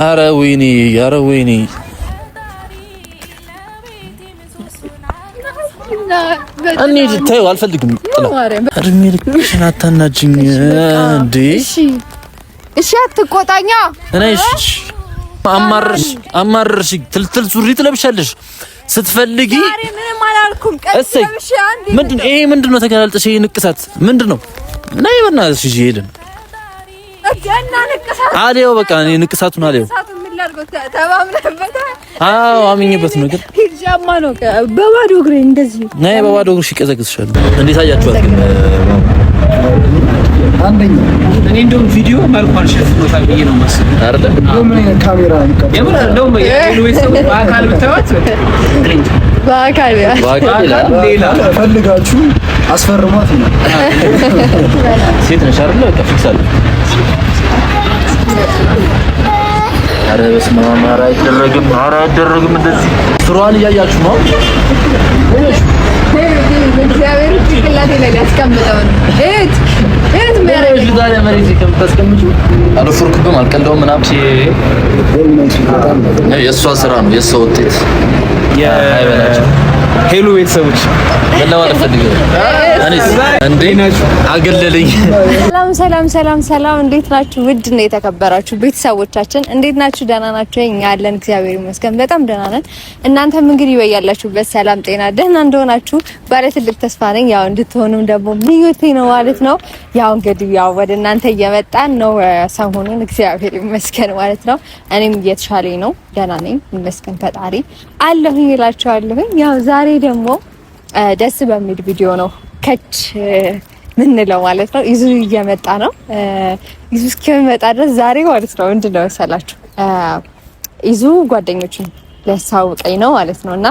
ኧረ ወይኔ እኔ ተይው አልፈልግም። እድሜ ልክሽን አታናጅኝ እንዴ። እሺ አትቆጣኛ። እሺ አማርሽ ትልትል ሱሪ ትለብሻለሽ ስትፈልጊ። ዛሬ ምንም አላልኩም። ቀጥለሽ አንዴ ምንድነው ተገላልጠሽ? ይሄ ንቅሳት ምንድነው? ነይ በእናትሽ እሺ ሄደን እጃና ንቅሳት አለው። በቃ እኔ ንቅሳቱን አለው። አዎ አምኜበት ነው። ግን ሂጃማ ነው በባዶ እግሬ እንደዚህ ነይ። በባዶ እግርሽ ይቀዘቅዝሻል። እንዴት አያችኋል? ግን አንደኛ እኔ እንደውም ቪዲዮ መልኳን ሸፍኖታል ብዬ ነው የማስበው አይደል? ምን ካሜራ የምር እንደውም የሉዌስ በአካል ብታዩት በአካል ሌላ ፈልጋችሁ አስፈርሟት ነው። ሴት ነሽ አይደል? በቃ ፊክስ አለ። ኧረ በስመ አብ! ኧረ አይደረግም እንደዚህ። ስሯን እያያችሁ ነው። እግዚአብሔር ጭንቅላቴ ላይ ያስቀምጠው ነው። እት ማለት ዛሬ መሬት ከምታስቀምጪ አልፎርክብም አልቀልደውም ምናምን። የእሷ ስራ ነው የእሷ ውጤት። አይበላችሁ ሄሎ ቤተሰቦች ለማለት ፈልገው እንዴ ናችሁ? አገለለኝ። ሰላም እንዴት ናችሁ? ውድ ነው የተከበራችሁ ቤተሰቦቻችን እንዴት ናችሁ? ደህና ናችሁ? እኛ አለን እግዚአብሔር ይመስገን በጣም ደህና ነን። እናንተም እንግዲህ በያላችሁበት ሰላም ጤና ደህና እንደሆናችሁ ባለ ትልቅ ተስፋ ነኝ። ያው እንድትሆኑም ደግሞ ምኞቴ ነው ማለት ነው። ያው እንግዲህ ያው ወደ እናንተ እየመጣን ነው ሰሞኑን እግዚአብሔር ይመስገን ማለት ነው። እኔም እየተሻለኝ ነው፣ ደህና ነኝ ይመስገን ፈጣሪ አለሁኝ እላችኋለሁኝ። ያው ዛሬ ደግሞ ደስ በሚል ቪዲዮ ነው ከች ምን ነው ማለት ነው። ይዙ እየመጣ ነው። ይዙ እስከመጣ ድረስ ዛሬ ማለት ነው ምንድነው መሰላችሁ ይዙ ጓደኞቹን ሊያስተዋውቀኝ ነው ማለት ነውና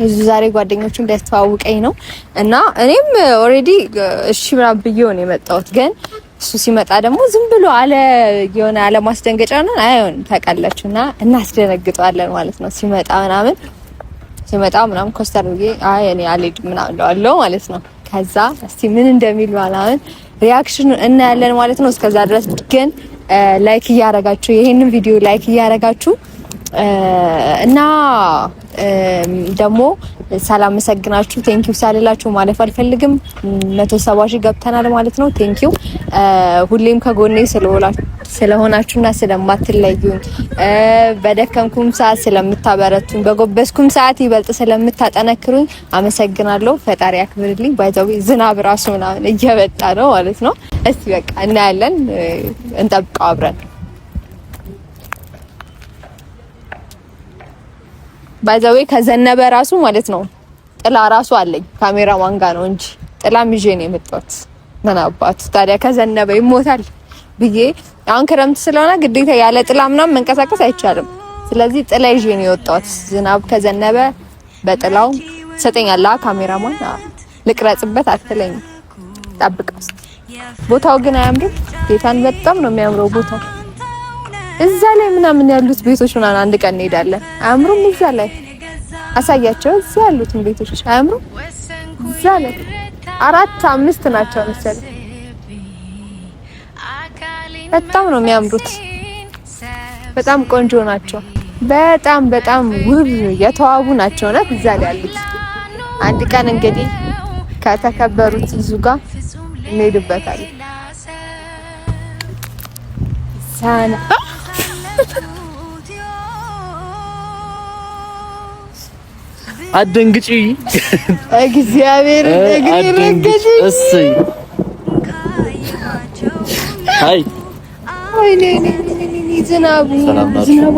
ይዙ ዛሬ ጓደኞቹን ሊያስተዋውቀኝ ነው እና እኔም ኦሬዲ እሺ ምናምን ብዬው ነው የመጣሁት። ግን እሱ ሲመጣ ደግሞ ዝም ብሎ አለ የሆነ አለ ማስደንገጫ ነው አይሆን ታውቃላችሁና እናስደነግጠዋለን ማለት ነው። ሲመጣ ምናምን ኮስተር ብዬ አይ እኔ አልሄድም ምናምን እለዋለሁ ማለት ነው። ከዛ እስቲ ምን እንደሚል ባላውን ሪአክሽን እናያለን ማለት ነው። እስከዛ ድረስ ግን ላይክ እያረጋችሁ ይሄንን ቪዲዮ ላይክ እያረጋችሁ እና ደግሞ ሳላመሰግናችሁ ቴንኪው ሳልላችሁ ማለፍ አልፈልግም። 170 ሺህ ገብተናል ማለት ነው። ቴንኪው ሁሌም ከጎኔ ስለሆናችሁና ስለማትለዩኝ በደከምኩም ሰዓት ስለምታበረቱኝ በጎበስኩም ሰዓት ይበልጥ ስለምታጠነክሩኝ አመሰግናለሁ። ፈጣሪ ያክብርልኝ። ባይዛው ዝናብ ራሱ ምናምን እየበጣ ነው ማለት ነው። እስቲ በቃ እናያለን፣ እንጠብቀው አብረን። ባይዛው ከዘነበ ራሱ ማለት ነው ጥላ ራሱ አለኝ ካሜራማን ጋር ነው እንጂ ጥላም ይዤ ነው የመጣሁት። ምን አባቱ ታዲያ ከዘነበ ይሞታል ብዬ አሁን ክረምት ስለሆነ ግዴታ ያለ ጥላ ምናምን መንቀሳቀስ አይቻልም። ስለዚህ ጥላ ይዤ ነው የወጣሁት። ዝናብ ከዘነበ በጥላው ሰጠኛላ ካሜራማን ልቅረጽበት አትለኝ። ጠብቀው። ቦታው ግን አያምርም? ጌታን በጣም ነው የሚያምረው ቦታው። እዛ ላይ ምናምን ያሉት ቤቶች ምናምን አንድ ቀን እንሄዳለን። አያምሩም? እዛ ላይ አሳያቸው። እዛ ያሉት ቤቶች አያምሩም? እዛ ላይ 4-5 ናቸው መሰለኝ። በጣም ነው የሚያምሩት። በጣም ቆንጆ ናቸው። በጣም ውብ የተዋቡ ናቸው ነው እዛ ላይ ያሉት። አንድ ቀን እንግዲህ ከተከበሩት ይዙ ጋር እንሄድበታለን። ሳና አደንግጪ እግዚአብሔር ረገጂ እሰይ አይ ዝናቡ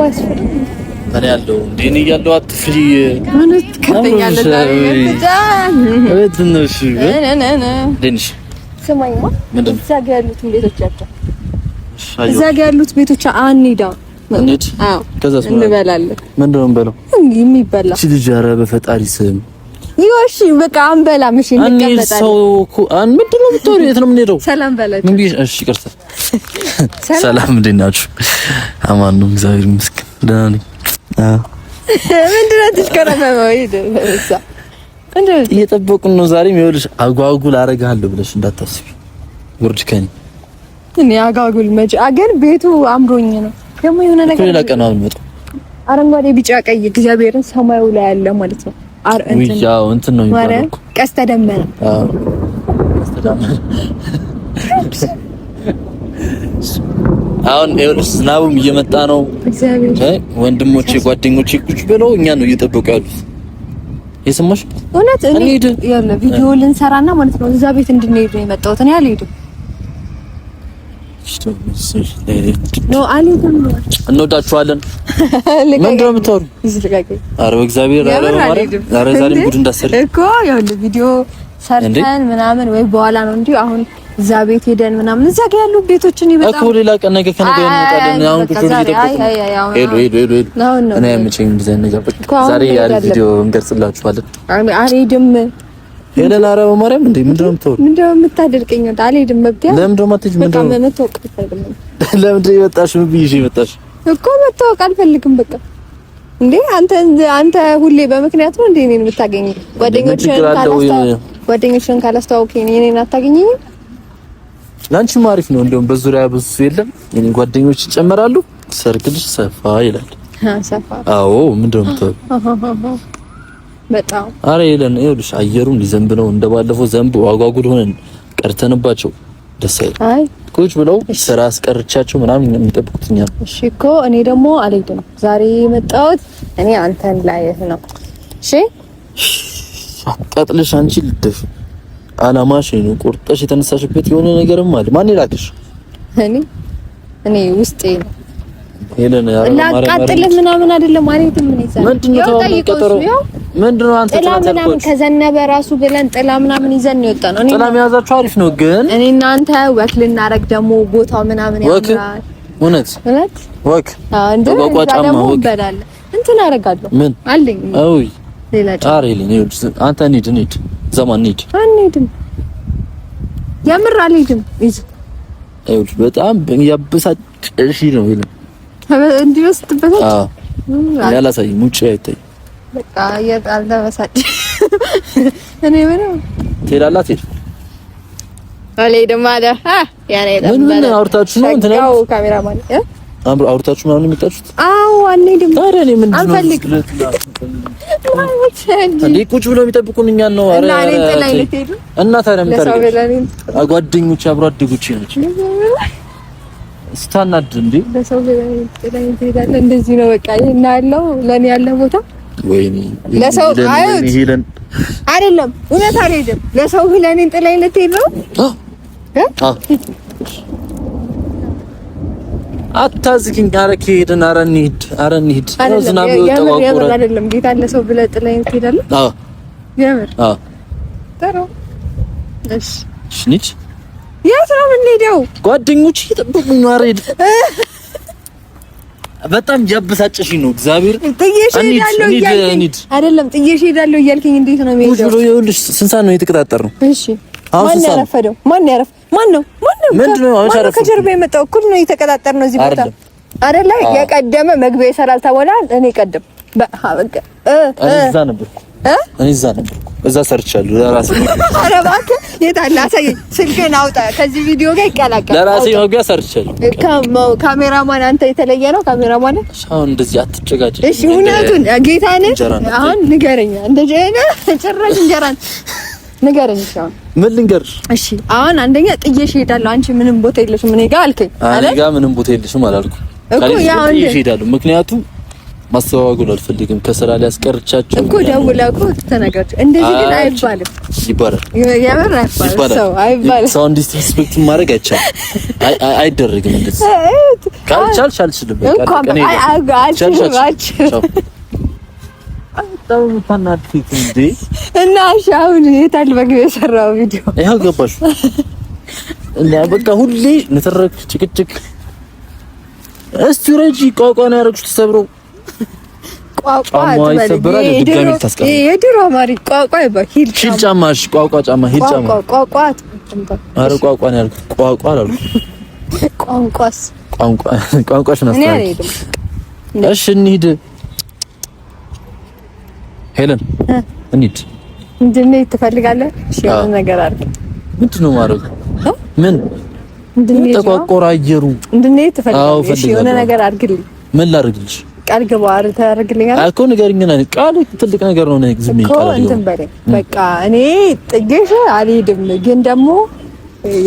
አስፈሪ ታዲያ ያለው እንዴ ያለው አትፍሪ። ምን ትከተኛለህ ዛሬ? ትንሽ ትንሽ ስማኝማ እዛ ጋር ያሉት ቤቶቻቸው እዛ ጋር ያሉት ቤቶች አንሂዳ እንዴት? አዎ ከዛስ እንበላለን። ምንድን ነው እንበላው? የሚበላ እሺ ልጅ ኧረ በፈጣሪ ስም ይወሽ በቃ አንበላም። እሺ እንቀመጣለን። ሰው እኮ ምንድን ነው የምትወሪው? የት ነው የምንሄደው? ሰላም በላችሁ። ምን ቢሽ? እሺ ይቅርታ። ሰላም እንዴት ናችሁ? አማን ነው እግዚአብሔር ይመስገን ደህና ነኝ። ምንድን ነው ትሽከረመመው? ይደረሳ እንደው እየጠበቁን ነው። ዛሬም ይኸውልሽ አጓጉል አደርግሃለሁ ብለሽ እንዳታስቢ። ውርድ ከኔ እኔ አጓጉል መቼ አገር ቤቱ አምሮኝ ነው ደግሞ የሆነ ነገር ሌላ ቀን አልመጣም። አረንጓዴ ቢጫ ቀይ እግዚአብሔርን ሰማዩ ላይ ያለ ማለት ነው። ያው እንትን ነው የሚባለው ቀስተ ደመና። አዎ ቀስተ ደመና። አሁን ይኸውልሽ ዝናቡም እየመጣ ነው። ወንድሞቼ ጓደኞቼ ቁጭ ብለው እኛ ነው እየጠበቁ ያሉት። የሰማሽ እውነት እኔ ያለ ቪዲዮ ልንሰራና ማለት ነው እዛ ቤት እንድንሄድ ነው የመጣሁት። እኔ አልሄድም ነው አልሄድም። እንወዳችኋለን። ምንድነው የምታወሩ? ኧረ በእግዚአብሔር ኧረ ዛሬም ጉድ እንዳሰሪ እኮ ያው ቪዲዮ ሰርተን ምናምን ወይ በኋላ ነው እንጂ አሁን እዛ ቤት ሄደን ምናምን እዛ ጋር ያሉ ቤቶችን ይበጣ እኮ ሌላ ቀን ነገ ከነገ እንመጣለን። አሁን ቁጭ ብለን ሄዶ እኔ አምጪኝ እንደዚህ ነገር ዛሬ ያለ ቪዲዮ እንቀርጽላችኋለን። አልሄድም ሄለን አረብ ማርያም እንዴ ምንድነው የምታደርቀኝ? አልሄድም መብቲያ ለምንድነው የማትሄጂው? ምንድነው መተዋወቅ አልፈልግም። ለምንድነው የመጣሽው? ብዬሽ የመጣሽ እኮ መተዋወቅ አልፈልግም። በቃ እንዴ አንተ ሁሌ በምክንያት ነው እንዴ እኔን የምታገኘኝ? ጓደኞችን ካላስተዋወቅኝ እኔን አታገኘኝም? ላንቺም አሪፍ ነው። እንደውም በዙሪያ ብዙ የለም የኔ ጓደኞች ይጨመራሉ። ሰርግልሽ ሰፋ ይላል። ሰፋ አዎ ምንድነው የምታወሪው? በጣም አረ ይለን ይኸውልሽ አየሩን ሊዘንብ ነው። እንደባለፈው ዘንብ ዋጓጉድ ሆነን ቀርተንባቸው ደስ አይል። አይ ቁጭ ብለው ስራ አስቀርቻቸው ምናምን የሚጠብቁትኛ ነው። እሺ እኮ እኔ ደግሞ አልሄድም። ዛሬ የመጣሁት እኔ አንተን ላይህ ነው። እሺ አቃጥልሽ አንቺ ልደፍ አላማሽ ነው። ቁርጠሽ የተነሳሽበት የሆነ ነገርም አለ። ማን ይላክሽ? እኔ ውስጤ ነው ሄለን ላቃጥልህ ምናምን አይደለም ማለት ምን ይዛል? ምንድነው አንተ ጥላ ከዘነበ ራሱ ብለን ጥላ ምናምን ይዘን ነው የወጣነው። እኔ ጥላ መያዛችሁ አሪፍ ነው፣ ግን እኔ እናንተ ወክ ልናረግ ደግሞ ቦታው ምናምን ያምራል። እውነት ወክ እንደ ቋቋጫማ ወክ እንትን አደርጋለሁ ምን አለኝ አይ ሌላ ጫሪልኝ አንተ እንሂድ ዘማን አንሄድም። የምር አልሄድም። ይኸውልሽ በጣም ያበሳጭሽ ነው ይሄን እንዲወስድበት ያላሳይም ውጪ አይታይ በቃ ያልተበሳጭ እኔ ምንም ትሄዳላት አልሄድም አለ ያኔ ምን አውርታችሁ ነው እንትን ያው ካሜራማን አውርታችሁ ምናምን የምታችሁት? አዎ አንሄድም። ታዲያ እኔ ምንድን ነው እንዴ ቁጭ ብለው የሚጠብቁን እኛን ነው። አረ እና ታዲያ ምን ታደርጊ? ጓደኞቼ አብሮ አደጎቼ ናቸው። ስታናድ እንዴ ለሰው ላይ ትሄዳለህ? እንደዚህ ነው በቃ ይሄን ያለው ለኔ ያለ ቦታ ወይኔ ለሰው አይደለም እውነት አልሄድም። ለሰው ለኔን ጥላኝ ልትሄድ ነው? አታዝግኝ። አረክ ሄደን ኧረ እንሂድ ዝናብ ተዋቆረ አይደለም ጌታ ለሰው ብለህ ጥላኝ ትሄዳለህ? አዎ የምር አዎ ተራ እሺ እንሂድ። የት ነው የምንሄደው? ጓደኞቼ እየጠበቁኝ ነው። አሬድ በጣም ያበሳጨሽኝ ነው። እግዚአብሔር ጥዬሽ ሄዳለሁ እያልከኝ እንዴት ነው የምሄደው? ሁሉ ይኸውልሽ ስንት ሰዓት ነው የተቀጣጠርነው? እሺ ማን ያረፈደው? ማን ነው? ምንድነው አሻረፈ? ከጀርባ የመጣው እኩል ነው የተቀጣጠርነው እዚህ ቦታ አይደለ? የቀደመ መግቢያ ይሰራል ተባላል። እኔ ቀደም በቃ እዛ ነበር እዛ ሰርቻለሁ ለራሴ። ኧረ እባክህ የት አለ አሳየኝ። ስልክህን አውጣ ከዚህ ቪዲዮ ጋር ይቀላቀል። ለራሴ መግቢያ ሰርቻለሁ። ካሜራማን አንተ የተለየ ነው ካሜራማን። አሁን እንደዚህ አትጨጋጭ እሺ። እውነቱን ጌታን አሁን ንገረኛ። እንደዚህ ጭራሽ እንጀራን ንገረኝ። አሁን ምን ልንገርሽ? እሺ አሁን አንደኛ ጥዬሽ እሄዳለሁ። አንቺ ምንም ቦታ የለሽም እኔ ጋር አልከኝ። እኔ ጋር ምንም ቦታ የለሽም አላልኩም እኮ። ያው ጥዬሽ እሄዳለሁ ምክንያቱም ማስተዋወቅ አልፈልግም። ከስራ ላይ አስቀርቻቸው እኮ ደውለህ እኮ ተነጋገር። እንደዚህ ግን አይባልም። ይባላል የምር አይባልም። ሰው አይባልም። ሰው ዲስሪስፔክት ማድረግ አይደረግም። እንደዚህ ካልቻልሽ አልችልም። በቃ እኔ እና አሁን የታል መግቢያ የሰራው ቪዲዮ ይኸው ገባሽ እና በቃ ሁሌ ንትርክ ጭቅጭቅ። እስቲ ረጂ ቋቋን ያረግሽ ተሰብረው ቋቋ ይሰበራል። ድጋሚ ታስቀር የድሮ አማሪ ቋቋ ይባል ሂል ጫማሽ ቋቋ ጫማ ሂል ጫማ ቋቋ አረ ቋቋ ነው ያልኩት። ቋቋ አላልኩ ቋንቋሽ ነው። እሺ እንሂድ ሄለን እንሂድ። ምንድነው ትፈልጋለህ? እሺ ነገር አድርግ። ምንድነው ማድረግ? ምን ተቋቆረ አየሩ እንድንሄድ ትፈልጋለሽ? የሆነ ነገር አድርግልኝ። ምን ላድርግልሽ? ቃል ግባር ታደርግልኛለህ እኮ ንገሪኝ። ቃል ትልቅ ነገር ነው። ዝም ይቃል እንትን በለኝ በቃ። እኔ ጥጌሽ አልሄድም፣ ግን ደግሞ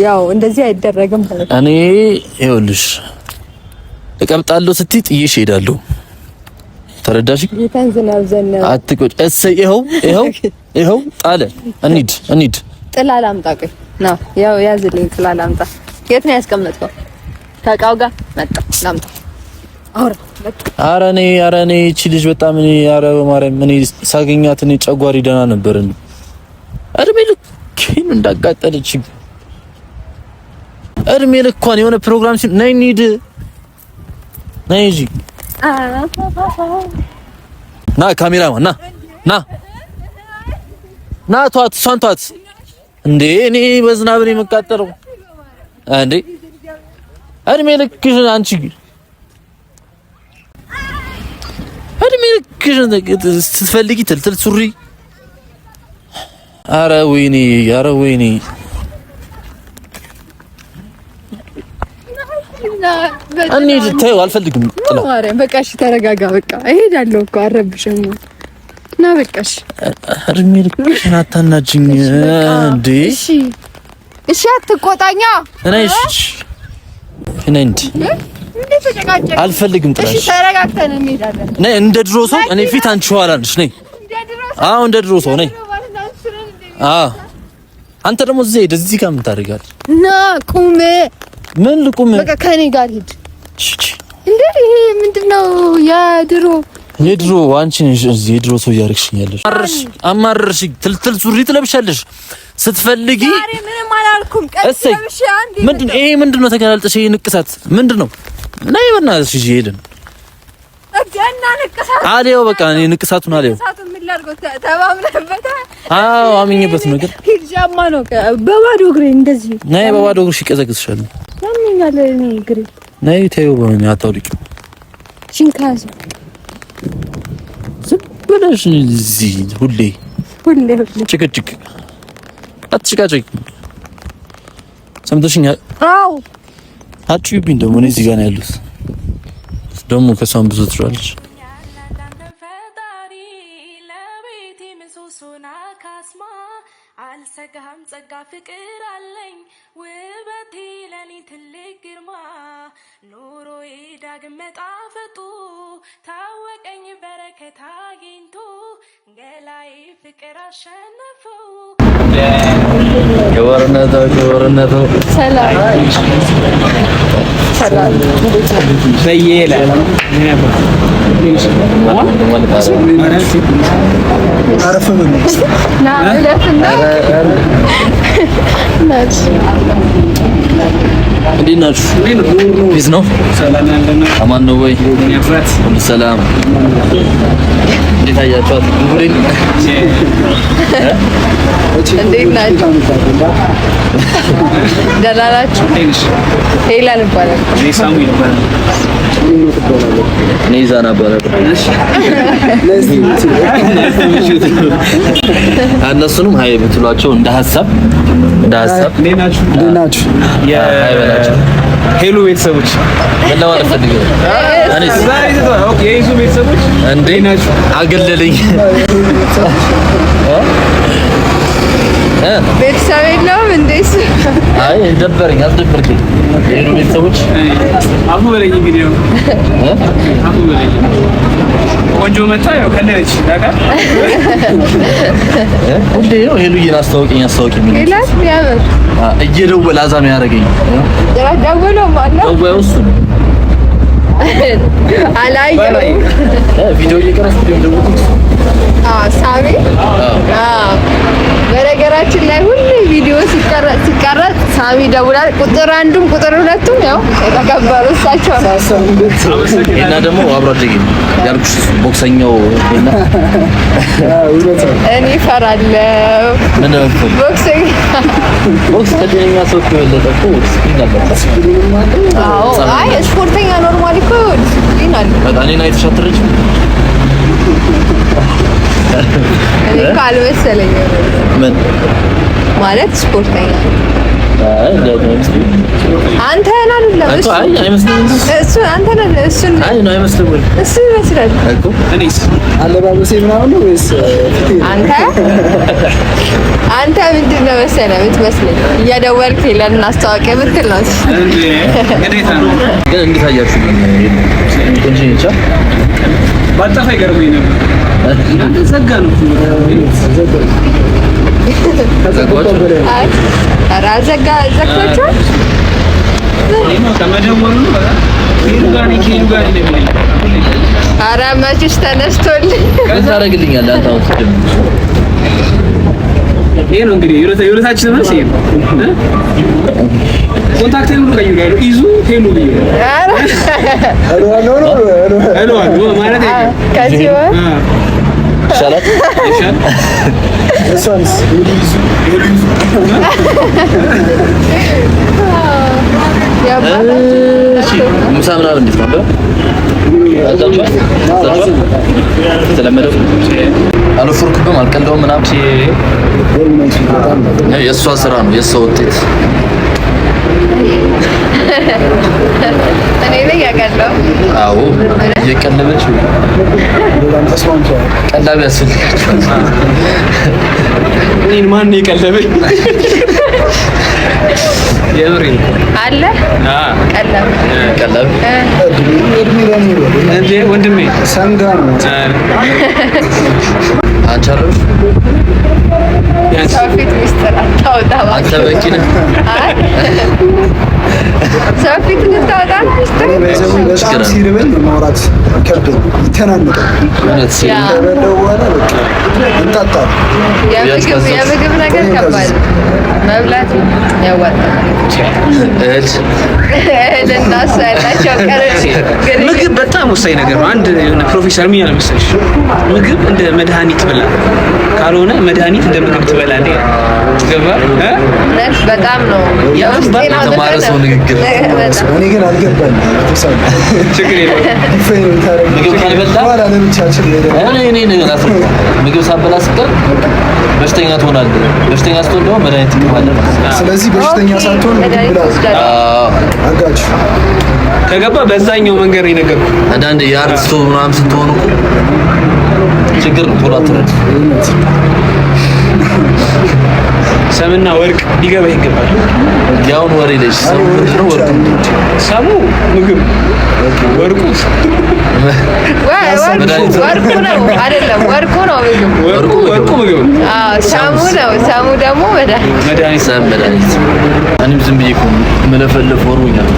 ያው እንደዚህ አይደረግም። እኔ ይኸውልሽ እቀብጣለሁ ስትይ ጥዬሽ እሄዳለሁ። ተረዳሽ? ይተንዝናብ ዘነበ አትቆጭ። እሰይ ይኸው ጣለ። እንሂድ። ጥላ ላምጣ። ቆይ ና ያው ያዝልኝ። ጥላ ላምጣ። የት ነው ያስቀመጥከው? ከእቃው ጋር መጣ ላምጣ። ኧረ እኔ እቺ ልጅ በጣም ኧረ በማርያም እኔ ሳገኛት ጨጓሪ ደህና ነበርን። እድሜ ልኬን እንዳቃጠለች እድሜ ልኳን የሆነ ፕሮግራም ነይ እንሂድ ነይ እንጂ ና ካሜራማን ና ተዋት፣ እሷን ተዋት እንዴ! እኔ በዝናብ ነው የምቃጠለው እንዴ! እድሜ ልክሽን አንቺ እድሜ ልክሽን ስትፈልጊ ትልትል ሱሪ። ኧረ ወይኔ እንሂድ። ተይው አልፈልግም። ጥላ በቃ እሺ ተረጋጋ። በቃ እሄዳለሁ እኮ አረብሽም እና በቃ እሺ እድሜ ልክሽን አታናጅኝ እንዴ! እሺ አትቆጣኛ። አልፈልግም። ጥላሽ እሺ ተረጋግተን እንሄዳለን። ነይ እንደ ድሮ ሰው እኔ ፊት አንቺ ኋላ ነሽ። ነይ አዎ እንደ ድሮ ሰው ነይ። አንተ ደግሞ እዚህ ጋር ምን ታደርጋለህ? ና ቁም። ምን ልቁም? በቃ ከኔ ጋር ሂድ። እንዴ ይሄ ምንድነው? የድሮ አንቺ ነሽ እዚህ የድሮ ሰው እያደረግሽኛለሽ። አማርርሽ ትልትል ሱሪ ትለብሻለሽ ስትፈልጊ። ዛሬ ምንም አላልኩም። ቀጥለሽ አንዴ ምንድነው ተገላልጠሽ? ይሄ ንቅሳት ምንድነው? ነይ በእናትሽ እሺ ሄደን እጀና ንቅሳት አለው። በቃ እኔ ንቅሳቱን አለው። ንቅሳቱን ምን ላድርገው? ተባብለህበት? አዎ አምኜበት ነገር ሂጃማ ነው። በባዶ እግሬ እንደዚህ ነይ። በባዶ እግርሽ ይቀዘቅዝሻል። ያምኛል እኔ እግሬ። ነይ ተይው በእኔ አታውልቂው። ሽንካዝ ዝም ብለሽ እዚህ ሁሌ ጭቅጭቅ አትጭቃጭቅ። ሰምተሽኛል? አዎ አትጩይብኝ። ደግሞ እኔ እዚህ ጋር ነው ያሉት። ደግሞ ከሷም ብዙ ትሯለች። አልሰጋም ጸጋ ፍቅር አለኝ ውበቴ ለኔ ትልቅ ግርማ ኑሮዬ ዳግም መጣፈጡ ታወቀኝ በረከት አግኝቶ ገላዬ ፍቅር አሸነፈው። የወርነቱ ሰላም በየለ እንዴት ናችሁ? ፒስ ነው? አማን ነው ወይ? ሁሉ ሰላም? እንዴት አያችኋት? እንዴት ናችሁ? ደህና ናችሁ? ሄለን ይባላል። እኔ ዛና እባላለሁ። እነሱንም ሀይ ብትሏቸው እንደ ሀሳብ ሄሎ ቤተሰቦች ምን ለማለት ፈልገው የይዙ ቤተሰቦች እንዴ ናችሁ? አገለለኝ ቤተሰብ የለውም እንዴ? አይ ደበረኝ፣ አስደበርከኝ። ሄሎ ቤተሰቦች አፉ በለኝ እንግዲህ ነው አፉ በለኝ። ቆንጆ መጣ ያው ከነች ዳጋ እንዴ ነው ሄሉዬን አስተዋውቂኝ ሄላት ያበር እየደወለ አዛም ያደርገኝ ደውሎ ማለት ደውሎ እሱ አላየሁም። ቪዲዮ እየቀረጽኩ ደውሎ ሳቢ በነገራችን ላይ ሁሉ ቪዲዮ ሲቀረጽ ሳሚ ደውላል። ቁጥር አንዱም ቁጥር ሁለቱም ያው የተከበሩ እሳቸው እና ደግሞ አብሮ አደገ ያልኩሽ ቦክሰኛው እና እኔ እፈራለሁ። ምን ነው ቦክስ ከጤነኛ ሰው ከወለደ እኮ ዲስፕሊን አለ። አዎ አይ ስፖርተኛ ኖርማሊ እኮ ዲስፕሊን አለ። በቃ እኔን አይተሻትረጅ እኔ ካልመሰለኝ ምን ማለት ስፖርተኛ አንተ አይደለም እሱ አይ አይመስልም እሱ አንተ ነህ እሱ አይ ነው አይመስልም እሱ ይመስላል እኮ እኔስ አለባበሴ ምናምን ነው ወይስ አንተ ምንድን ነው መሰለህ የምትመስለኝ እያደወልክ ለእናስተዋወቅ ብትል ነው እንዴ ግዴታ ነው ግን እንዴት አያችሁ እንጂ እንቻ ባጣፋ ይገርመኝ ነበር ዘጋ ነው አይ ኧረ ዘግታችኋል ከመደወሉ ኬሉ ጋር እንደሚለኝ ኧረ መችሽ ተነስቶልኝ ታደርግልኛለህ አንተ አውጥተህ ይሄ ነው እንግዲህ የሁለታችን መልስ ይሄ ነው ኮንታክት ነው ቀይራሉ ይዙ ሄሉ ብዬ አሎ ማለት ነው ከዚህ ይሻላል እሷንስ ይዙ ምሳ ምናምን እንዴት ነበር? ተለመደው አልፎርክብም አልቀለውም ምናምን የእሷ ስራ ነው የእሷ ውጤት እኔ ነኝ ያቀለው አዎ እየቀለበች ቀላቢ ያስፈልጋል እኔን ማን ነው የቀለበኝ የምሬ አለ ቀለብ እንዴ ወንድሜ ሰንጋ ነው አንቻለሽ ሰው ፊት ሚስጥር አታወጣም አንተ በቂ ነህ ሰው ፊት እንድታወጣ ሚስጥር በጣም ሲርበኝ ማውራት ከብዶኝ ይተናነቃል እውነት ከበደው በኋላ በቃ እንጣጣል የምግብ ነገር ከባድ መብላት ያዋጣል እህልና እሱ ያላቸው ምግብ በጣም ወሳኝ ነገር ነው አንድ ፕሮፌሰር ምን ያለ መሰለሽ ምግብ እንደ መድኃኒት ብላ ካልሆነ መድኃኒት እንደ ምግብ ትበላለህ ገባ በጣም ነው ማረሰው ንግግር እኔ ግን አልገባኝም ችግር የለም ምግብ ካልበላ በኋላ ለብቻችን እኔ ምግብ ሳበላ ስቀር በሽተኛ ትሆናለህ በሽተኛ ስትሆን ደግሞ መድኃኒት ትቀማለህ ስለዚህ በሽተኛ ሳትሆን ምግብ ብላ አጋጭ ከገባ በዛኛው መንገድ ይነገር አንዳንድ የአርቲስቶ ምናምን ስትሆኑ ችግር ነው ቶሎ አትረድ ሰምና ወርቅ ሊገባ ይገባል ያውን ወሬ ልጅ ሰሙ ነው ወርቁ ሰሙ ምግብ ወርቁ ወርቁ ነው አይደለም ወርቁ ነው ምግብ ወርቁ ምግብ ሰሙ ነው ሰሙ ደግሞ መድኃኒት መድኃኒት እኔም ዝም ብዬ እኮ መለፈለፍ ወሩኛል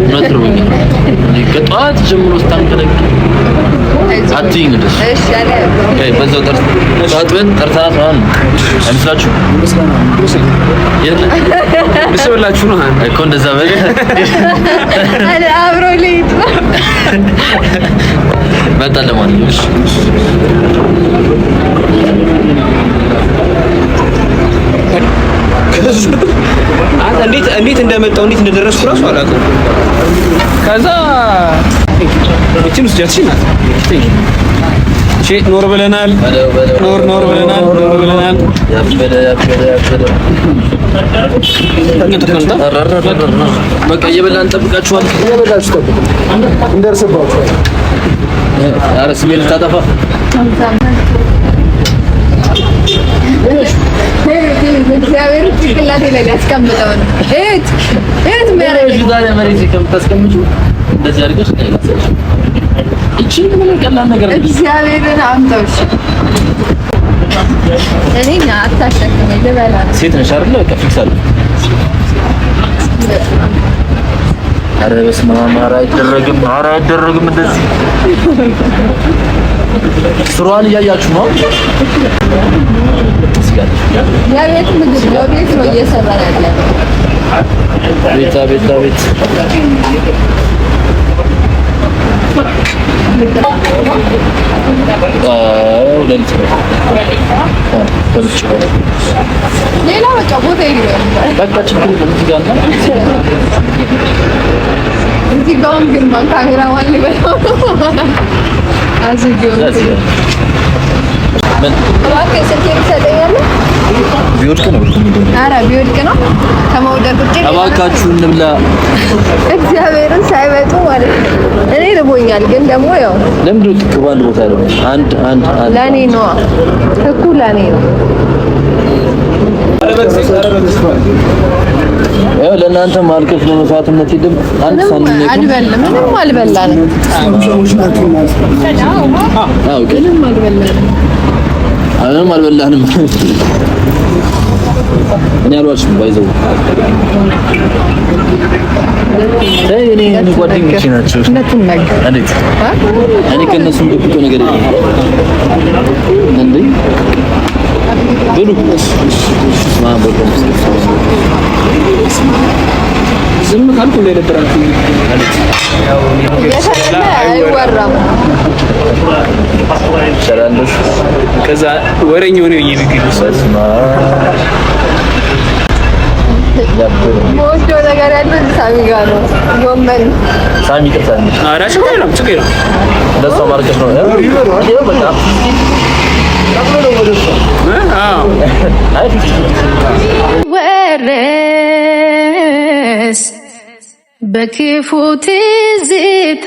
እውነት ነው ከጠዋት ጀምሮ ስታንከለክ አትይኝ ድረስ በዛው ጠርተን ጠርተናት ምናምን አይመስላችሁም? ብስብላችሁ ነው እኮ እንደዛ በል አብሮ ልሂድ ነው በጣም ለማንኛውም እንዴት እንደመጣው እንዴት እንደደረስኩ ራሱ አላውቅም። ከዛ እቺን ውስጃችን ናት እሺ ኖር ብለናል ኖር ብለናል ያበደ በቃ እየበላን እንጠብቃችኋለን እየበላችሁ ጠብቁ እንደርስባችኋል ኧረ ስሜን ልታጠፋ እግዚአብሔር ጭንቅላቴ ላይ ያስቀምጠው ነው እት የሚያደርገኝ ዛሬ መሬት ከምታስቀምጪው እንደዚህ አድርገሽ እቺ ምን ቀላል ነገር ነው እግዚአብሔርን አምጣው እሺ እኔ አታሸክመኝ ልበላ ሴት ነሽ አይደል በቃ ፊክስ አለ ኧረ በስመ አብ ኧረ አይደረግም እንደዚህ ስሯን እያያችሁ ነው የቤት ምግብ ነው ቤት ነው እየሰራ ያለ ቤት ሌላ በቃ ቦታ የለም በቃ ችግር የለም እዚህ ጋር ግን ማን ካሜራማን ሊበላው አዝጊው ምን እባክህ ስልኬን ትሰጠኛለህ ቢወድቅ ነው። ኧረ ቢወድቅ ነው ከመውደቅ ውጪ። እባካችሁ እንብላ። እግዚአብሔርን ሳይበጡ ማለት ነው። እኔ ልቦኛል፣ ግን ደግሞ ያው ለምንድን ነው ትክክል ባንድ ቦታ ያለው? አንድ ለኔ ነው እኮ ለኔ ነው። ያው ለእናንተ ማልከፍ ነው መስዋዕትነት ይደም አንድ ሳንነ አልበላም፣ ምንም አልበላንም። አዎ ግን ምንም አልበላንም። እኔ አልዋሽም ባይዘው እኔ ጓደኞቼ ናቸው። እኔ ከእነሱ እንደብቀው ነገር የለም እንዴ ብሉ ዝም ካልኩ እንደነበራችሁ አይወራም። ሰላምሽ ከዛ ወሬኛው ነው የሚገኝው። ሞጆ ነገር ያለው ሳሚ ጋር ነው። ጎመን ሳሚ ከተሳሚ አራሽ ነው ችግር ነው። ለሷ ማርከሽ ነው ይሄ በቃ ወረስ በክፉ ትዝታ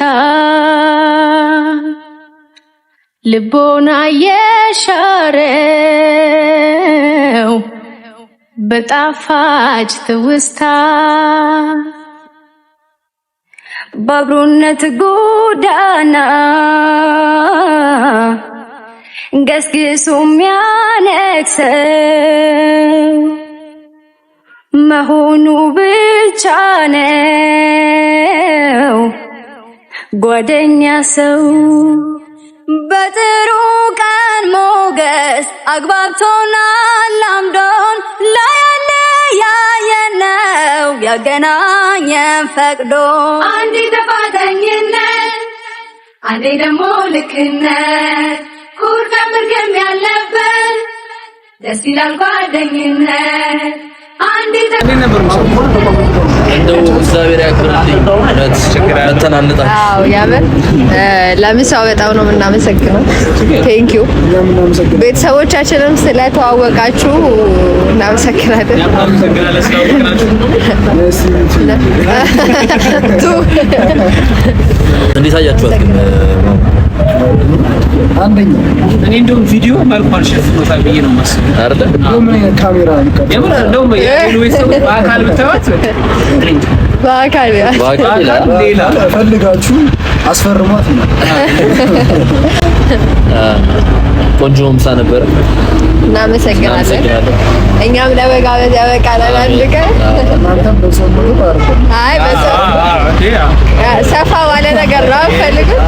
ልቦና የሻረው በጣፋጭ ትውስታ በአብሮነት ጎዳና ገስግሶ የሚያነክሰው መሆኑ ብቻ ነው ጓደኛ ሰው። በጥሩ ቀን ሞገስ አግባብቶናል አምዶን ለያየን ነው ያገናኘን ፈቅዶ። አንዴ ጥፋተኝነት አንዴ ደግሞ ልክነት ኩርፊያ መርገም ያለበት ደስ ይላል ጓደኝነት። አንዴ እንደው እግዚአብሔር ያክብርልኝ። ተናነጣችሁ። አዎ ያበር ለምሳው በጣም ነው የምናመሰግነው። ቴንክ ዩ ቤተሰቦቻችንም ስለተዋወቃችሁ እናመሰግናለን። እንዴት አያችኋት ግን? አንደኛ እኔ እንደውም ቪዲዮ መልኳን ሸፍኖታል ብዬ ነው የማስበው አይደል? ምን ካሜራ የምር እንደውም የሉዌስ በአካል ብታዩት በአካል ሌላ ፈልጋችሁ አስፈርሟት ነው። ቆንጆ ምሳ ነበር። እናመሰግናለን። እኛም ለመጋበዝ ያበቃናል አንድ ቀን። እናንተም በሰው ነው ባርኩ። አይ በሰው ሰፋ ባለ ነገር ነው ፈልጉት።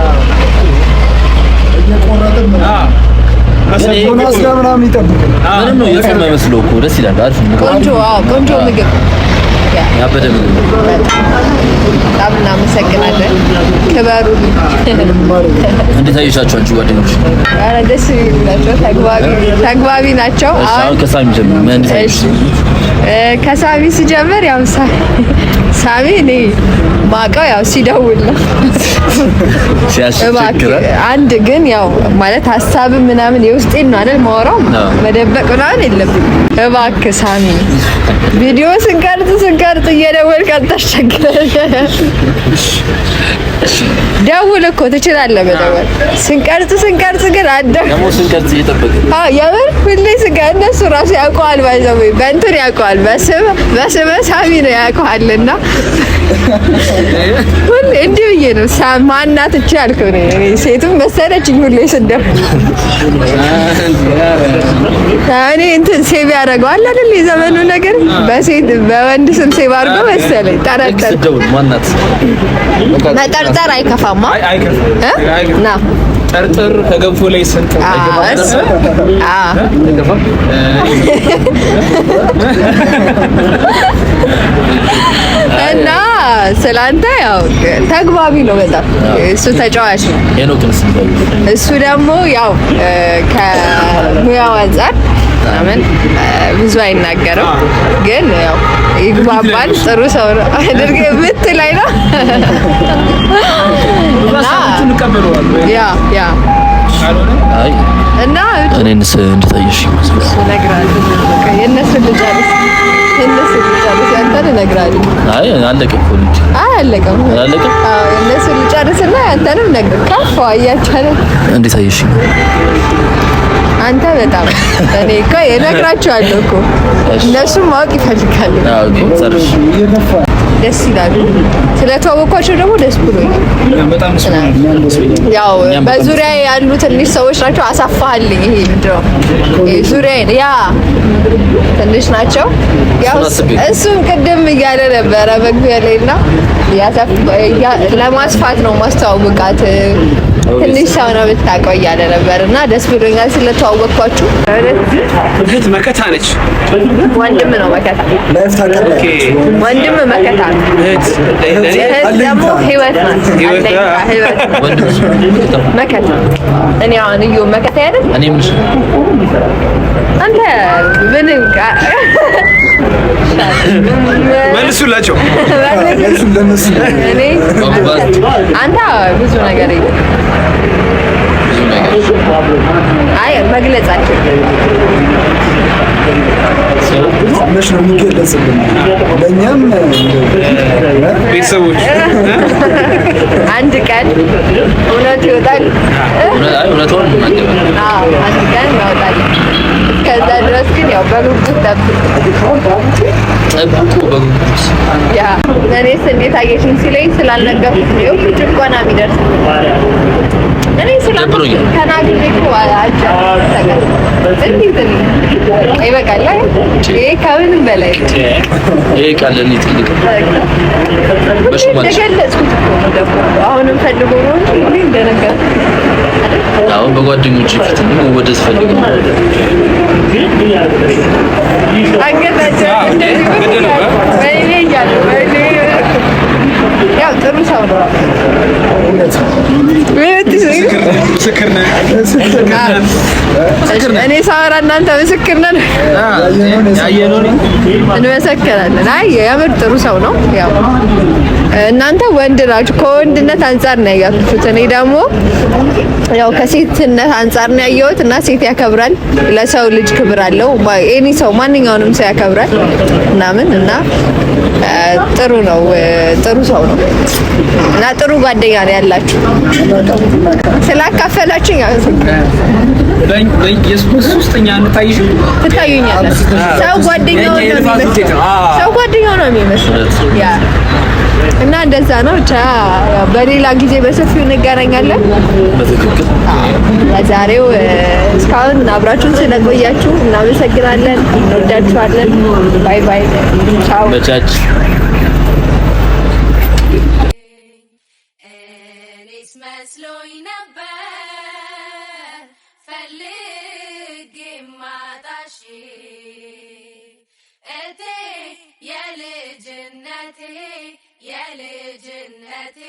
እየቆረጥን ነው ዮናስ ጋር ምናምን ይጠብቃል። ምንም ነው የሰማ አይመስለው እኮ ደስ ይላል። አሪፍ ቆንጆ ቆንጆ ምግብ ያበደ ምግብ። በጣም እናመሰግናለን። ክበሩ። እንዴት አየሻቸው አንቺ ጓደኞች? ኧረ ደስ ይላቸው። ተግባቢ ናቸው። አሁን ከሳሚ ጀምር። ምን እንዴት ከሳሚ ሲጀምር ያው ሳሚ እኔ ማውቀው ያው ሲደውል ነው ሲያስቸግር አንድ ግን ያው ማለት ሀሳብ ምናምን የውስጤን ነው አይደል ማወራው መደበቅ ምናምን የለብኝ። እባክህ ሳሚ ቪዲዮ ስንቀርጽ እየደወልክ አታስቸግረን። ደውል እኮ ትችላለህ መደወል። ስንቀርጽ ግን ደግሞ ስንቀርጽ እየጠበቅን የምር ሁሌ እነሱ ራሱ ያውቀዋል። ባይዘው በእንትን ያውቀዋል። በስመ ሳሚ ነው ያውቀዋልና ሁሌ እንዲህ ብዬ ነው ማናት እቺ ያልከው ነው። እኔ ሴቱን መሰለችኝ ሁሌ ስደውል እኔ እንትን ሴቭ ያደርገዋል አይደል የዘመኑ ነገር በወንድ ስም ሴቭ አድርጎ መሰለኝ ጠረጠር ማናት መጠርጠር አይከፋማ ና ጠርጥር ከገንፎ ላይ ሰንጥ እና ስላንተ ያው ተግባቢ ነው በጣም እሱ ተጫዋች ነው። እሱ ደግሞ ያው ከሙያው አንፃር ምናምን ብዙ አይናገርም፣ ግን ያው ይግባባል። ጥሩ ሰው ነው። አድርገ የምትላይ ነው ያ ያ አይ እና እኔንስ እንድታየሽ እነግርሃለሁ። የእነሱ ልጨርስ ያንተን እነግርሃለሁ። አይ አለቀ እኮ ልጅ አለቀም። አዎ የእነሱ ልጨርስና ያንተንም ነግር ካፋ እያቻለ እንዴት አየሽ? አንተ በጣም እኔ እኮ እነግራቸዋለሁ እኮ እነሱም ማወቅ ይፈልጋሉ። አዎ እኮ ሰርሽ ደስ ይላሉ። ስለተዋወቅኳቸው ደግሞ ደስ ብሎኛል። በጣም ያው በዙሪያ ያሉ ትንሽ ሰዎች ናቸው። አሳፋልኝ ይሄ ምንድነው? ዙሪያዬን ያ ትንሽ ናቸው። ያው እሱም ቅድም እያለ ነበረ መግቢያ ላይና ለማስፋት ነው ማስተዋወቃት ትንሽ ሰው ነው የምታውቀው እያለ ነበር እና ደስ ብሎኛል ስለተዋወቅኳችሁ። እህት መከታ ነች። ወንድም ነው መከታ። ወንድም መከታ ነው። እህት ደግሞ ህይወት ናት። መከታ እኔ አሁን እዩ መከታ አይደል? እኔ ምን አንተ ምን መልሱላቸው። እኔ አንተ ብዙ ነገር አይ መግለጻቸው መች ነው የሚገለጽልን? ለእኛም ቤተሰቦች አንድ ቀን እውነት ይወጣል። እውነቱን አንድ ቀን ያወጣል። ከዛ ድረስ ግን ያው በጉጉት ጠብቁ። ያ እኔስ እንዴት አየሽኝ ሲለኝ ስላልነገርኩት ነው ጭቆና የሚደርስ እኔ ስላልነገርኩት ተናግሬ እኮ ይበቃል። ይሄ ከምንም በላይ ይሄ ቃል ለኔ ትልቅ እንደገለጽኩት እኮ አሁንም ፈልጎ ነው እንጂ እንደነገርኩት አሁን በጓደኞች ፊት ነው ወደ ተፈልጎ ያው ጥሩ ሰው ነው። እኔ ሳወራ እናንተ ምስክር ነን፣ እንመሰክራለን። አይ የምር ጥሩ ሰው ነው። ያው እናንተ ወንድ ናችሁ፣ ከወንድነት አንጻር ነው ያያችሁት። እኔ ደግሞ ያው ከሴትነት አንጻር ነው ያየሁት እና ሴት ያከብራል፣ ለሰው ልጅ ክብር አለው። ኤኒ ሰው ማንኛውንም ሰው ያከብራል ምናምን እና ጥሩ ነው፣ ጥሩ ሰው ነው እና ጥሩ ጓደኛ ነው ያላችሁ። ስላካፈላችሁ ሶስተኛ እንታይሽ ትታዩኛለህ። ሰው ጓደኛው ነው የሚመስለው ያ እና እንደዛ ነው። ብቻ በሌላ ጊዜ በሰፊው እንገናኛለን። በትክክል ለዛሬው እስካሁን አብራችሁን ስለቆያችሁ እናመሰግናለን። እንወዳችኋለን። ባይ ባይ። ቻው በቻች እኔስ መስሎኝ ነበር ፈልጌ ማጣሽ እቴ የልጅነቴ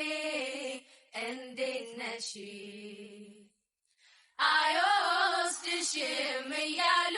እንዴት ነሽ አይወስድሽም እያሉ